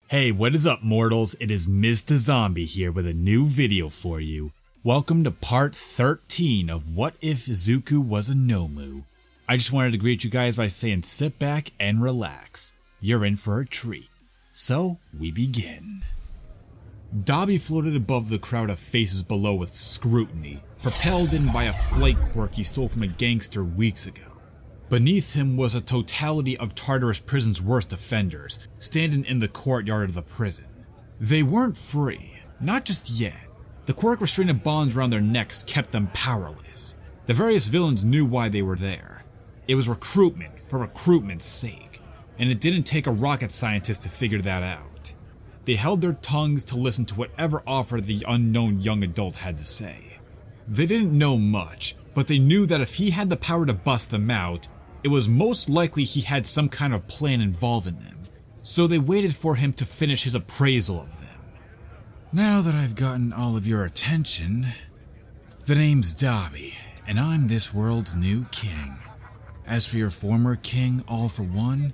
Hey, what is up mortals? It is Mr. Zombie here with a new video for you. Welcome to part 13 of What If Izuku Was a Nomu. I just wanted to greet you guys by saying sit back and relax. You're in for a treat. So, we begin. Dabi floated above the crowd of faces below with scrutiny, propelled in by a flight quirk he stole from a gangster weeks ago. Beneath him was a totality of Tartarus prison's worst offenders, standing in the courtyard of the prison. They weren't free, not just yet. The quirk restraining bonds around their necks kept them powerless. The various villains knew why they were there. It was recruitment for recruitment's sake, and it didn't take a rocket scientist to figure that out. They held their tongues to listen to whatever offer the unknown young adult had to say. They didn't know much, but they knew that if he had the power to bust them out, it was most likely he had some kind of plan involving them, so they waited for him to finish his appraisal of them. Now that I've gotten all of your attention, the name's Dabi, and I'm this world's new king. As for your former king, All for One,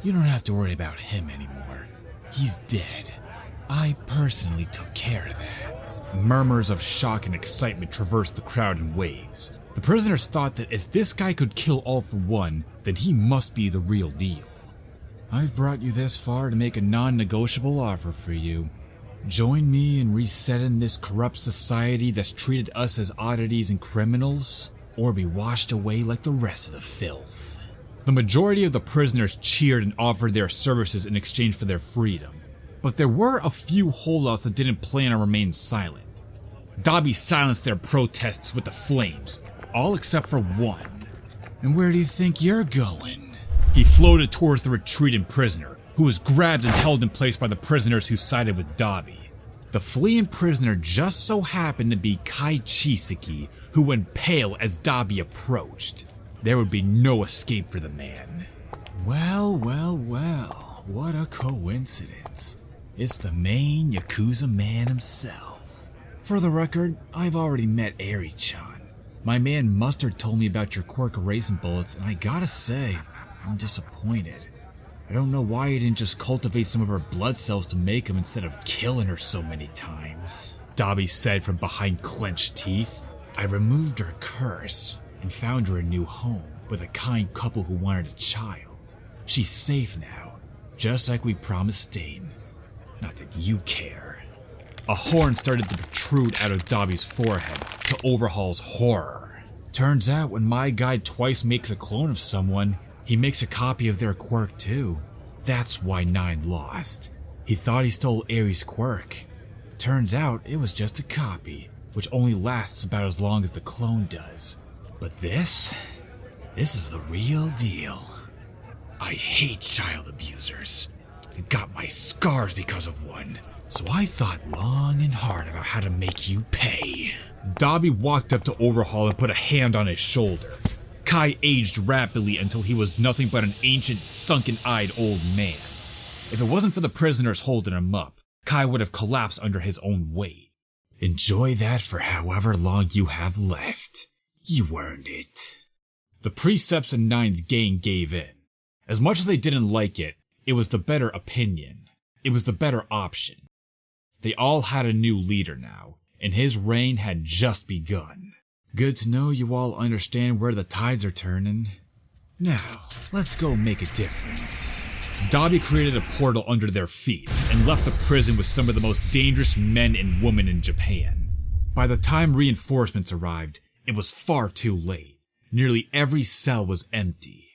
you don't have to worry about him anymore. He's dead. I personally took care of that. Murmurs of shock and excitement traversed the crowd in waves. The prisoners thought that if this guy could kill All for One, then he must be the real deal. I've brought you this far to make a non-negotiable offer for you. Join me in resetting this corrupt society that's treated us as oddities and criminals, or be washed away like the rest of the filth. The majority of the prisoners cheered and offered their services in exchange for their freedom, but there were a few holdouts that didn't plan on remaining silent. Dabi silenced their protests with the flames, all except for one. And where do you think you're going? He floated towards the retreating prisoner, who was grabbed and held in place by the prisoners who sided with Dabi. The fleeing prisoner just so happened to be Kai Chisaki, who went pale as Dabi approached. There would be no escape for the man. Well, what a coincidence. It's the main Yakuza man himself. For the record, I've already met Eri-chan. My man Mustard told me about your quirk erasing bullets, and I gotta say, I'm disappointed. I don't know why you didn't just cultivate some of her blood cells to make them instead of killing her so many times. Dabi said from behind clenched teeth. I removed her curse and found her a new home with a kind couple who wanted a child. She's safe now, just like we promised Dane. Not that you care. A horn started to protrude out of Dabi's forehead, to Overhaul's horror. Turns out when my guy twice makes a clone of someone, he makes a copy of their quirk too. That's why 9 lost. He thought he stole Eri's quirk. Turns out it was just a copy, which only lasts about as long as the clone does. But this is the real deal. I hate child abusers. I got my scars because of one. So I thought long and hard about how to make you pay. Dabi walked up to Overhaul and put a hand on his shoulder. Kai aged rapidly until he was nothing but an ancient, sunken-eyed old man. If it wasn't for the prisoners holding him up, Kai would have collapsed under his own weight. Enjoy that for however long you have left. You earned it. The Precepts and Nine's gang gave in. As much as they didn't like it, it was the better opinion. It was the better option. They all had a new leader now, and his reign had just begun. Good to know you all understand where the tides are turning. Now, let's go make a difference. Dabi created a portal under their feet and left the prison with some of the most dangerous men and women in Japan. By the time reinforcements arrived, it was far too late. Nearly every cell was empty.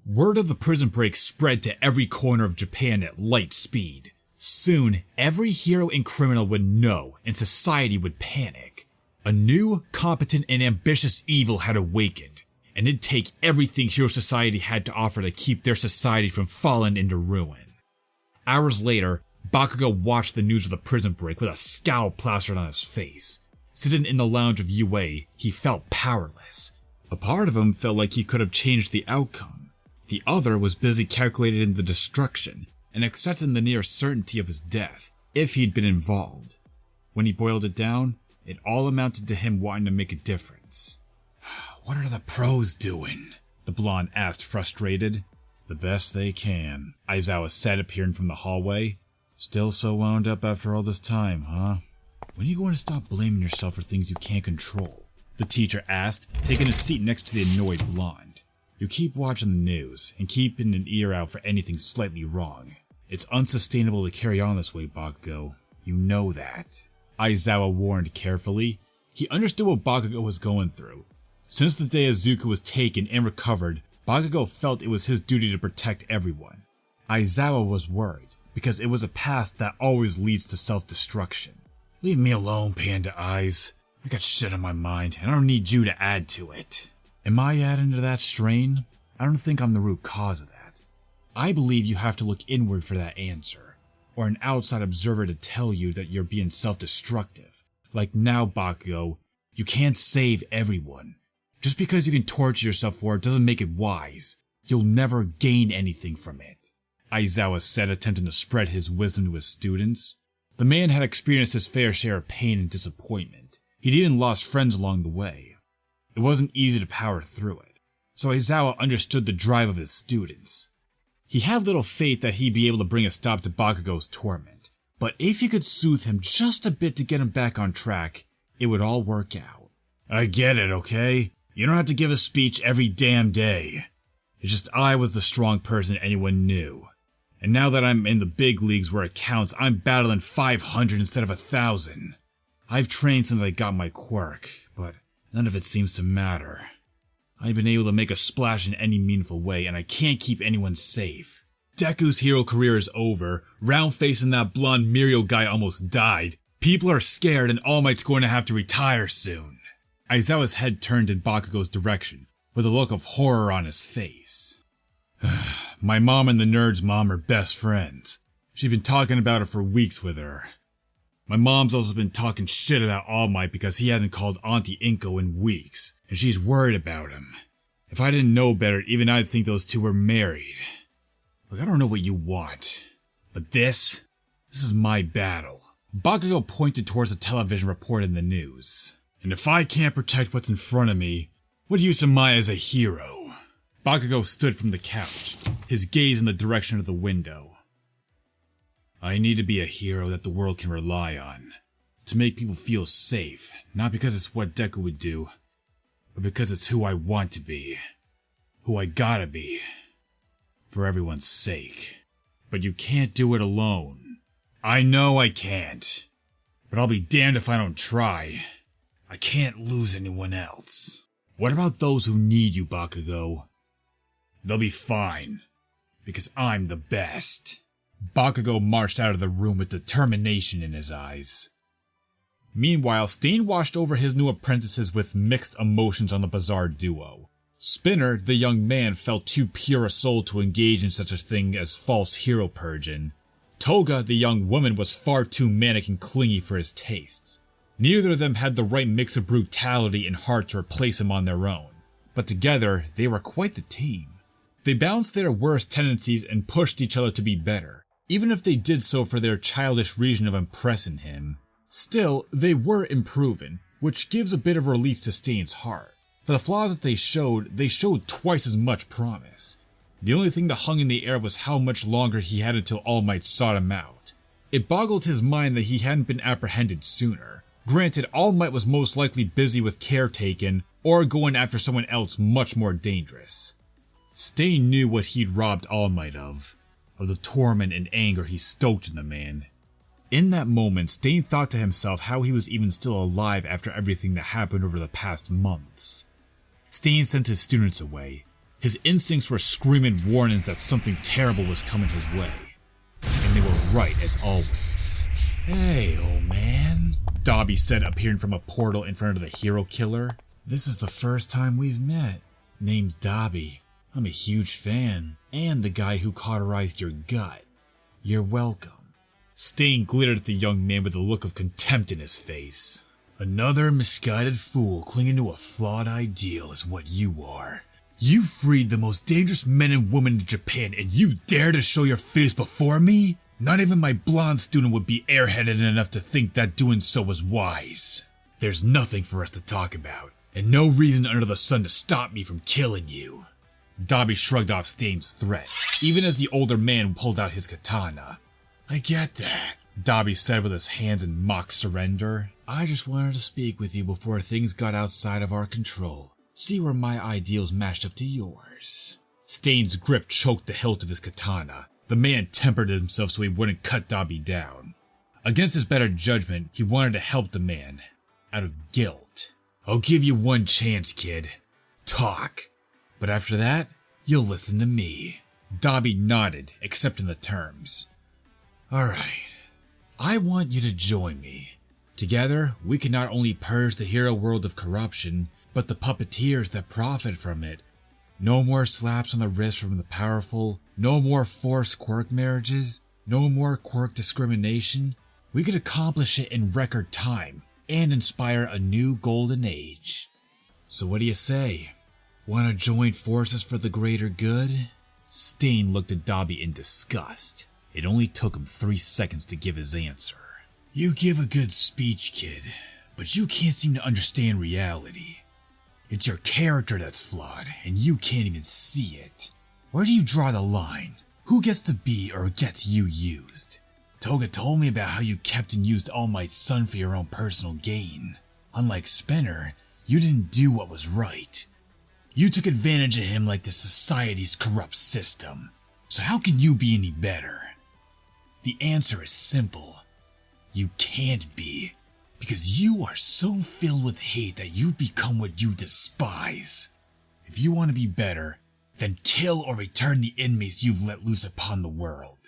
Word of the prison break spread to every corner of Japan at light speed. Soon, every hero and criminal would know, and society would panic. A new, competent, and ambitious evil had awakened, and it'd take everything Hero Society had to offer to keep their society from falling into ruin. Hours later, Bakugo watched the news of the prison break with a scowl plastered on his face. Sitting in the lounge of UA, he felt powerless. A part of him felt like he could have changed the outcome. The other was busy calculating the destruction and accepting the near certainty of his death, if he'd been involved. When he boiled it down, it all amounted to him wanting to make a difference. What are the pros doing? The blonde asked, frustrated. The best they can, Aizawa said, appearing from the hallway. Still so wound up after all this time, huh? When are you going to stop blaming yourself for things you can't control? The teacher asked, taking a seat next to the annoyed blonde. You keep watching the news, and keeping an ear out for anything slightly wrong. It's unsustainable to carry on this way, Bakugo. You know that. Aizawa warned carefully. He understood what Bakugo was going through. Since the day Izuku was taken and recovered, Bakugo felt it was his duty to protect everyone. Aizawa was worried, because it was a path that always leads to self-destruction. Leave me alone, Panda Eyes. I got shit on my mind, and I don't need you to add to it. Am I adding to that strain? I don't think I'm the root cause of that. I believe you have to look inward for that answer, or an outside observer to tell you that you're being self-destructive. Like now, Bakugo, you can't save everyone. Just because you can torture yourself for it doesn't make it wise. You'll never gain anything from it, Aizawa said, attempting to spread his wisdom to his students. The man had experienced his fair share of pain and disappointment. He'd even lost friends along the way. It wasn't easy to power through it, so Aizawa understood the drive of his students. He had little faith that he'd be able to bring a stop to Bakugo's torment, but if he could soothe him just a bit to get him back on track, it would all work out. I get it, okay? You don't have to give a speech every damn day. It's just I was the strong person anyone knew. And now that I'm in the big leagues where it counts, I'm battling 500 instead of 1,000. I've trained since I got my quirk, but none of it seems to matter. I've been able to make a splash in any meaningful way, and I can't keep anyone safe. Deku's hero career is over, Roundface and that blonde Mirio guy almost died, people are scared and All Might's going to have to retire soon. Aizawa's head turned in Bakugo's direction, with a look of horror on his face. My mom and the nerd's mom are best friends. She's been talking about it for weeks with her. My mom's also been talking shit about All Might because he hasn't called Auntie Inko in weeks, and she's worried about him. If I didn't know better, even I'd think those two were married. Look, I don't know what you want, but this is my battle. Bakugo pointed towards the television report in the news. And if I can't protect what's in front of me, what use am I as a hero? Bakugo stood from the couch, his gaze in the direction of the window. I need to be a hero that the world can rely on. To make people feel safe, not because it's what Deku would do, but because it's who I want to be. Who I gotta be. For everyone's sake. But you can't do it alone. I know I can't. But I'll be damned if I don't try. I can't lose anyone else. What about those who need you, Bakugo? They'll be fine. Because I'm the best. Bakugo marched out of the room with determination in his eyes. Meanwhile, Stain watched over his new apprentices with mixed emotions on the bizarre duo. Spinner, the young man, felt too pure a soul to engage in such a thing as false hero purging. Toga, the young woman, was far too manic and clingy for his tastes. Neither of them had the right mix of brutality and heart to replace him on their own, but together they were quite the team. They balanced their worst tendencies and pushed each other to be better, even if they did so for their childish reason of impressing him. Still, they were improving, which gives a bit of relief to Stain's heart. For the flaws that they showed twice as much promise. The only thing that hung in the air was how much longer he had until All Might sought him out. It boggled his mind that he hadn't been apprehended sooner. Granted, All Might was most likely busy with caretaking or going after someone else much more dangerous. Stain knew what he'd robbed All Might of the torment and anger he stoked in the man. In that moment, Stain thought to himself how he was even still alive after everything that happened over the past months. Stain sent his students away. His instincts were screaming warnings that something terrible was coming his way. And they were right as always. Hey, old man, Dobby said, appearing from a portal in front of the hero killer. This is the first time we've met. Name's Dobby. I'm a huge fan, and the guy who cauterized your gut. You're welcome. Stain glittered at the young man with a look of contempt in his face. Another misguided fool clinging to a flawed ideal is what you are. You freed the most dangerous men and women in Japan, and you dare to show your face before me? Not even my blonde student would be airheaded enough to think that doing so was wise. There's nothing for us to talk about, and no reason under the sun to stop me from killing you. Dobby shrugged off Stain's threat, even as the older man pulled out his katana. I get that, Dabi said with his hands in mock surrender. I just wanted to speak with you before things got outside of our control. See where my ideals matched up to yours. Stain's grip choked the hilt of his katana. The man tempered himself so he wouldn't cut Dabi down. Against his better judgment, he wanted to help the man. Out of guilt. I'll give you one chance, kid. Talk. But after that, you'll listen to me. Dabi nodded, accepting the terms. Alright. I want you to join me. Together, we can not only purge the hero world of corruption, but the puppeteers that profit from it. No more slaps on the wrist from the powerful, no more forced quirk marriages, no more quirk discrimination. We could accomplish it in record time and inspire a new golden age. So what do you say? Want to join forces for the greater good? Stain looked at Dabi in disgust. It only took him 3 seconds to give his answer. You give a good speech, kid, but you can't seem to understand reality. It's your character that's flawed, and you can't even see it. Where do you draw the line? Who gets to be or gets you used? Toga told me about how you kept and used All Might's son for your own personal gain. Unlike Spinner, you didn't do what was right. You took advantage of him like the society's corrupt system. So how can you be any better? The answer is simple. You can't be. Because you are so filled with hate that you become what you despise. If you want to be better, then kill or return the inmates you've let loose upon the world.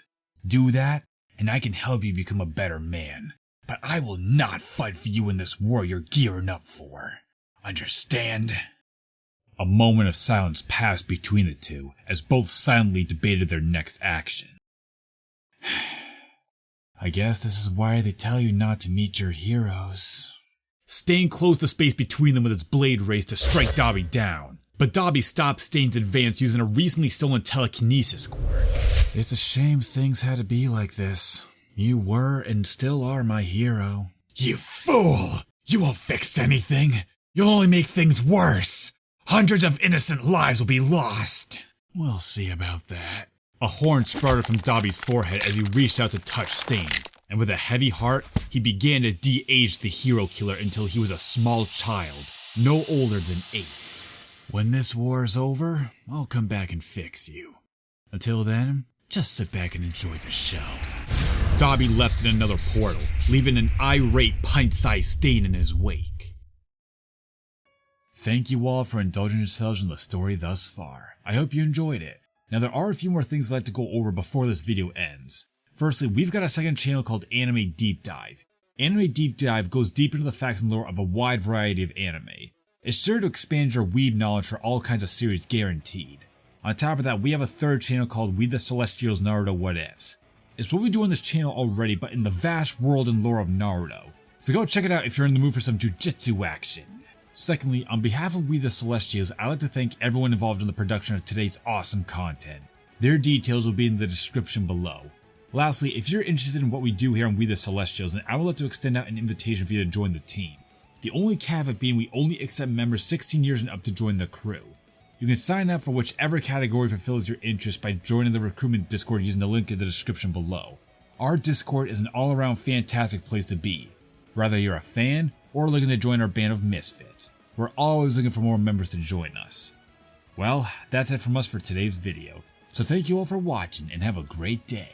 Do that, and I can help you become a better man. But I will not fight for you in this war you're gearing up for. Understand? A moment of silence passed between the two, as both silently debated their next action. I guess this is why they tell you not to meet your heroes. Stain closed the space between them with its blade raised to strike Dabi down, but Dabi stopped Stain's advance using a recently stolen telekinesis quirk. It's a shame things had to be like this. You were and still are my hero. You fool! You won't fix anything. You'll only make things worse. Hundreds of innocent lives will be lost. We'll see about that. A horn sprouted from Dabi's forehead as he reached out to touch Stain, and with a heavy heart, he began to de-age the hero killer until he was a small child, no older than 8. When this war is over, I'll come back and fix you. Until then, just sit back and enjoy the show. Dabi left in another portal, leaving an irate pint-sized Stain in his wake. Thank you all for indulging yourselves in the story thus far. I hope you enjoyed it. Now there are a few more things I'd like to go over before this video ends. Firstly, we've got a second channel called Anime Deep Dive. Anime Deep Dive goes deep into the facts and lore of a wide variety of anime. It's sure to expand your weeb knowledge for all kinds of series guaranteed. On top of that, we have a third channel called We the Celestials Naruto What Ifs. It's what we do on this channel already, but in the vast world and lore of Naruto. So go check it out if you're in the mood for some jujitsu action. Secondly, on behalf of We the Celestials, I'd like to thank everyone involved in the production of today's awesome content. Their details will be in the description below. Lastly, if you're interested in what we do here on We the Celestials, then I would love to extend out an invitation for you to join the team. The only caveat being we only accept members 16 years and up to join the crew. You can sign up for whichever category fulfills your interest by joining the recruitment Discord using the link in the description below. Our Discord is an all-around fantastic place to be. Whether you're a fan or looking to join our band of misfits, we're always looking for more members to join us. Well, that's it from us for today's video, so thank you all for watching and have a great day.